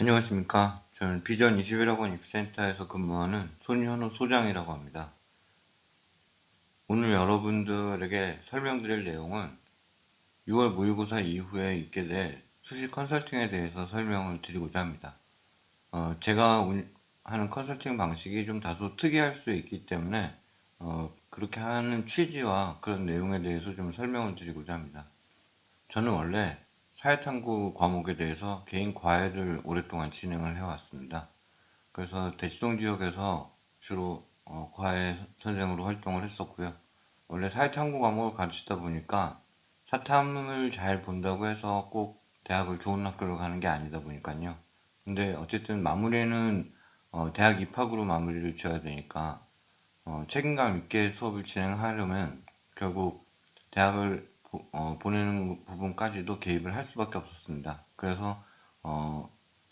안녕하십니까. 저는 비전 21학원 입센터에서 근무하는 손현우 소장이라고 합니다. 오늘 여러분들에게 설명드릴 내용은 6월 모의고사 이후에 있게 될 수시 컨설팅에 대해서 설명을 드리고자 합니다. 제가 하는 컨설팅 방식이 좀 다소 특이할 수 있기 때문에 그렇게 하는 취지와 그런 내용에 대해서 좀 설명을 드리고자 합니다. 저는 원래 사회탐구 과목에 대해서 개인 과외를 오랫동안 진행을 해왔습니다. 그래서 대치동 지역에서 주로 과외 선생으로 활동을 했었고요. 원래 사회탐구 과목을 가르치다 보니까 사탐을 잘 본다고 해서 꼭 대학을 좋은 학교를 가는 게 아니다 보니까요. 근데 어쨌든 마무리는 대학 입학으로 마무리를 지어야 되니까 책임감 있게 수업을 진행하려면 결국 대학을 보내는 부분까지도 개입을 할 수밖에 없었습니다. 그래서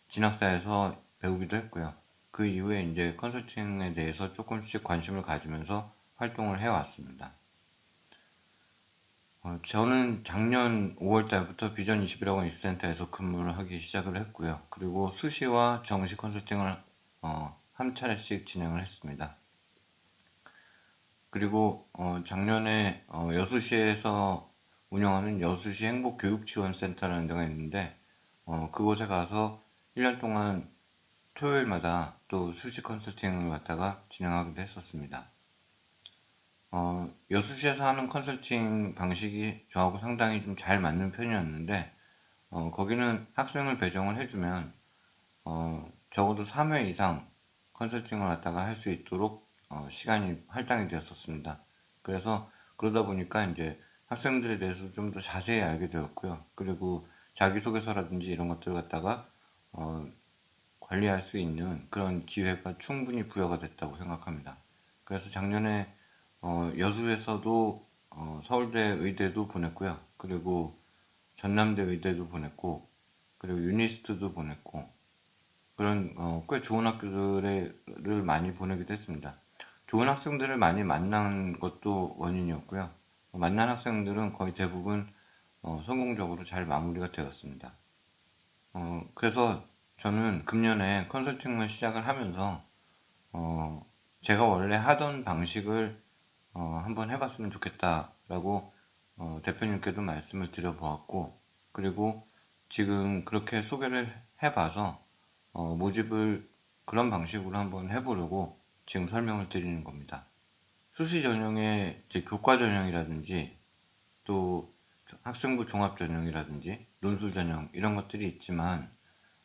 진학사에서 배우기도 했고요. 그 이후에 이제 컨설팅에 대해서 조금씩 관심을 가지면서 활동을 해왔습니다. 저는 작년 5월 달부터 비전 21학원 입센터에서 근무를 하기 시작을 했고요. 그리고 수시와 정시 컨설팅을 한 차례씩 진행을 했습니다. 그리고 작년에 여수시에서 운영하는 여수시 행복교육지원센터라는 데가 있는데 그곳에 가서 1년 동안 토요일마다 또 수시 컨설팅을 갖다가 진행하기도 했었습니다. 여수시에서 하는 컨설팅 방식이 저하고 상당히 좀 잘 맞는 편이었는데 거기는 학생을 배정을 해주면 적어도 3회 이상 컨설팅을 갖다가 할 수 있도록 시간이 할당이 되었었습니다. 그래서 그러다 보니까 이제 학생들에 대해서 좀 더 자세히 알게 되었고요. 그리고 자기소개서라든지 이런 것들을 갖다가 관리할 수 있는 그런 기회가 충분히 부여가 됐다고 생각합니다. 그래서 작년에 여수에서도 서울대 의대도 보냈고요. 그리고 전남대 의대도 보냈고, 그리고 유니스트도 보냈고, 그런 꽤 좋은 학교들을 많이 보내기도 했습니다. 좋은 학생들을 많이 만난 것도 원인이었고요. 만난 학생들은 거의 대부분 성공적으로 잘 마무리가 되었습니다. 그래서 저는 금년에 컨설팅을 시작을 하면서 제가 원래 하던 방식을 한번 해봤으면 좋겠다라고 대표님께도 말씀을 드려보았고, 그리고 지금 그렇게 소개를 해봐서 모집을 그런 방식으로 한번 해보려고 지금 설명을 드리는 겁니다. 수시 전형의 이제 교과 전형이라든지 또 학생부 종합 전형이라든지 논술 전형 이런 것들이 있지만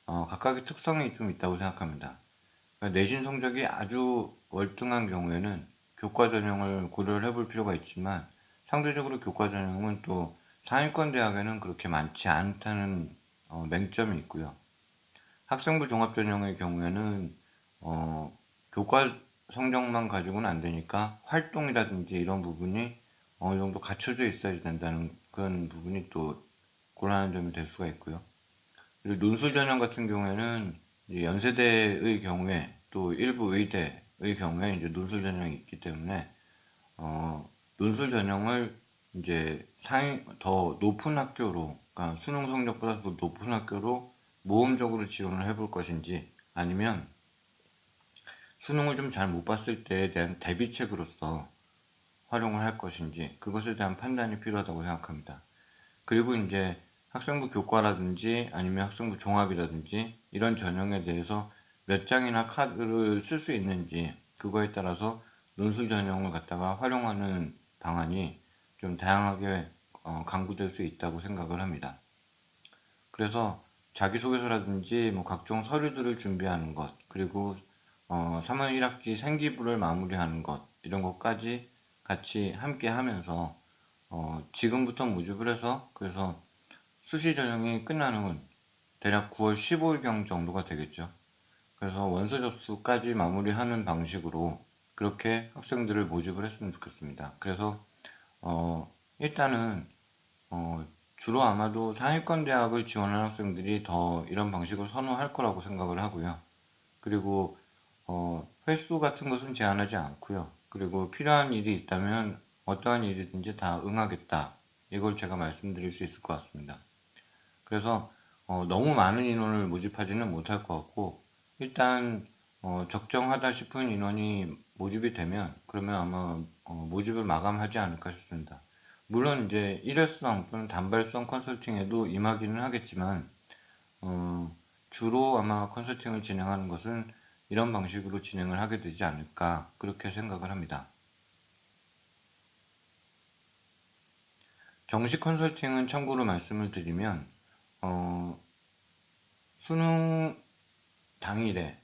각각의 특성이 좀 있다고 생각합니다. 그러니까 내신 성적이 아주 월등한 경우에는 교과 전형을 고려를 해볼 필요가 있지만 상대적으로 교과 전형은 또 상위권 대학에는 그렇게 많지 않다는 맹점이 있고요. 학생부 종합 전형의 경우에는 교과 성적만 가지고는 안 되니까 활동이라든지 이런 부분이 어느 정도 갖춰져 있어야 된다는 그런 부분이 또 곤란한 점이 될 수가 있고요. 그리고 논술 전형 같은 경우에는 이제 연세대의 경우에 또 일부 의대의 경우에 이제 논술 전형이 있기 때문에 논술 전형을 이제 더 높은 학교로, 그러니까 수능 성적보다 더 높은 학교로 모험적으로 지원을 해볼 것인지, 아니면 수능을 좀 잘 못 봤을 때에 대한 대비책으로서 활용을 할 것인지, 그것에 대한 판단이 필요하다고 생각합니다. 그리고 이제 학생부 교과라든지 아니면 학생부 종합이라든지 이런 전형에 대해서 몇 장이나 카드를 쓸 수 있는지, 그거에 따라서 논술 전형을 갖다가 활용하는 방안이 좀 다양하게 강구될 수 있다고 생각을 합니다. 그래서 자기소개서라든지 뭐 각종 서류들을 준비하는 것, 그리고 3월 1학기 생기부를 마무리하는 것, 이런 것까지 같이 함께 하면서 지금부터 모집을 해서, 그래서 수시 전형이 끝나는 대략 9월 15일경 정도가 되겠죠. 그래서 원서 접수까지 마무리하는 방식으로 그렇게 학생들을 모집을 했으면 좋겠습니다. 그래서 일단은 주로 아마도 상위권 대학을 지원하는 학생들이 더 이런 방식을 선호할 거라고 생각을 하고요. 그리고 횟수 같은 것은 제한하지 않고요. 그리고 필요한 일이 있다면 어떠한 일이든지 다 응하겠다. 이걸 제가 말씀드릴 수 있을 것 같습니다. 그래서 너무 많은 인원을 모집하지는 못할 것 같고, 일단 적정하다 싶은 인원이 모집이 되면 그러면 아마 모집을 마감하지 않을까 싶습니다. 물론 이제 일회성 또는 단발성 컨설팅에도 임하기는 하겠지만 주로 아마 컨설팅을 진행하는 것은 이런 방식으로 진행을 하게 되지 않을까 그렇게 생각을 합니다. 정식 컨설팅은 참고로 말씀을 드리면 수능 당일에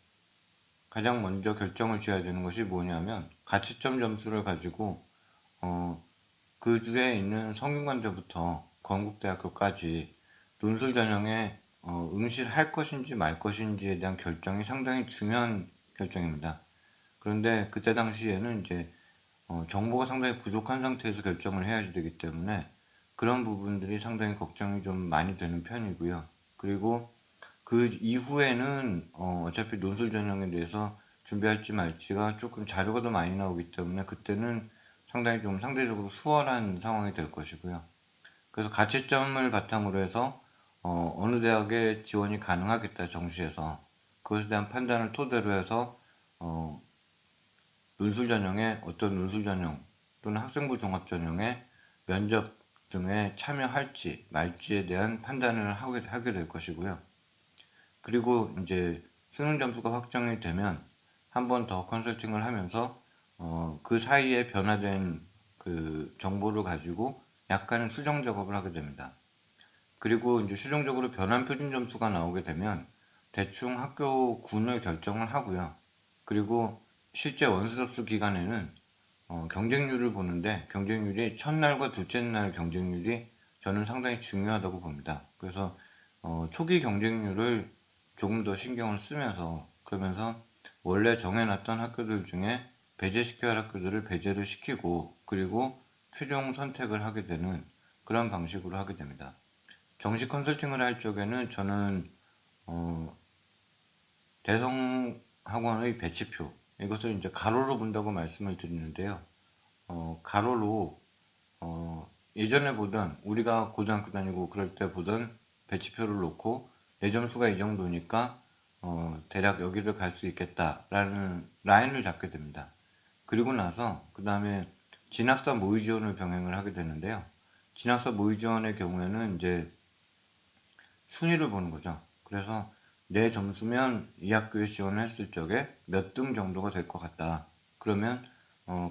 가장 먼저 결정을 지어야 되는 것이 뭐냐면 가채점 점수를 가지고 그 주에 있는 성균관대부터 건국대학교까지 논술 전형에 응시할 것인지 말 것인지에 대한 결정이 상당히 중요한 결정입니다. 그런데 그때 당시에는 이제 정보가 상당히 부족한 상태에서 결정을 해야지 되기 때문에 그런 부분들이 상당히 걱정이 좀 많이 되는 편이고요. 그리고 그 이후에는 어차피 논술 전형에 대해서 준비할지 말지가 조금 자료가 더 많이 나오기 때문에 그때는 상당히 좀 상대적으로 수월한 상황이 될 것이고요. 그래서 가채점을 바탕으로 해서 어느 대학에 지원이 가능하겠다 정시에서 그것에 대한 판단을 토대로 해서 논술 전형에 어떤 논술 전형 또는 학생부 종합 전형에 면접 등에 참여할지 말지에 대한 판단을 하게 될 것이고요. 그리고 이제 수능 점수가 확정이 되면 한 번 더 컨설팅을 하면서 그 사이에 변화된 그 정보를 가지고 약간의 수정 작업을 하게 됩니다. 그리고 이제 최종적으로 변환 표준 점수가 나오게 되면 대충 학교 군을 결정을 하고요. 그리고 실제 원서 접수 기간에는 경쟁률을 보는데 경쟁률이 첫날과 둘째 날 경쟁률이 저는 상당히 중요하다고 봅니다. 그래서 초기 경쟁률을 조금 더 신경을 쓰면서 그러면서 원래 정해놨던 학교들 중에 배제시켜야 할 학교들을 배제를 시키고 그리고 최종 선택을 하게 되는 그런 방식으로 하게 됩니다. 정식 컨설팅을 할 적에는 저는 대성 학원의 배치표 이것을 이제 가로로 본다고 말씀을 드리는데요. 가로로 예전에 보던 우리가 고등학교 다니고 그럴 때 보던 배치표를 놓고 내 점수가 이 정도니까 대략 여기를 갈 수 있겠다라는 라인을 잡게 됩니다. 그리고 나서 그 다음에 진학사 모의 지원을 병행을 하게 되는데요. 진학사 모의 지원의 경우에는 이제 순위를 보는 거죠. 그래서 내 점수면 이 학교에 지원을 했을 적에 몇 등 정도가 될 것 같다. 그러면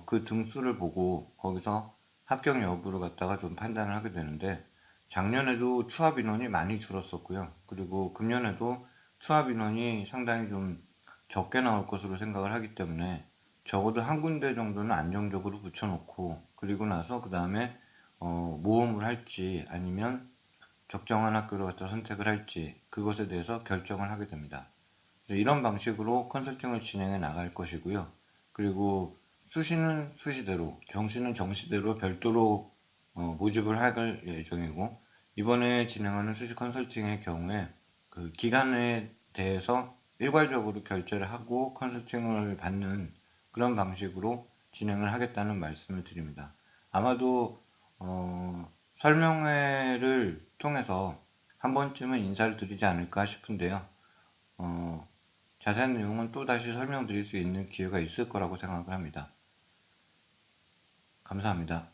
그 등수를 보고 거기서 합격 여부를 갖다가 좀 판단을 하게 되는데 작년에도 추합 인원이 많이 줄었었고요. 그리고 금년에도 추합 인원이 상당히 좀 적게 나올 것으로 생각을 하기 때문에 적어도 한 군데 정도는 안정적으로 붙여놓고 그리고 나서 그 다음에 모험을 할지 아니면 적정한 학교를 갖다 선택을 할지 그것에 대해서 결정을 하게 됩니다. 이런 방식으로 컨설팅을 진행해 나갈 것이고요. 그리고 수시는 수시대로, 정시는 정시대로 별도로 모집을 할 예정이고 이번에 진행하는 수시 컨설팅의 경우에 그 기간에 대해서 일괄적으로 결제를 하고 컨설팅을 받는 그런 방식으로 진행을 하겠다는 말씀을 드립니다. 아마도 설명회를 통해서 한 번쯤은 인사를 드리지 않을까 싶은데요. 자세한 내용은 또 다시 설명드릴 수 있는 기회가 있을 거라고 생각을 합니다. 감사합니다.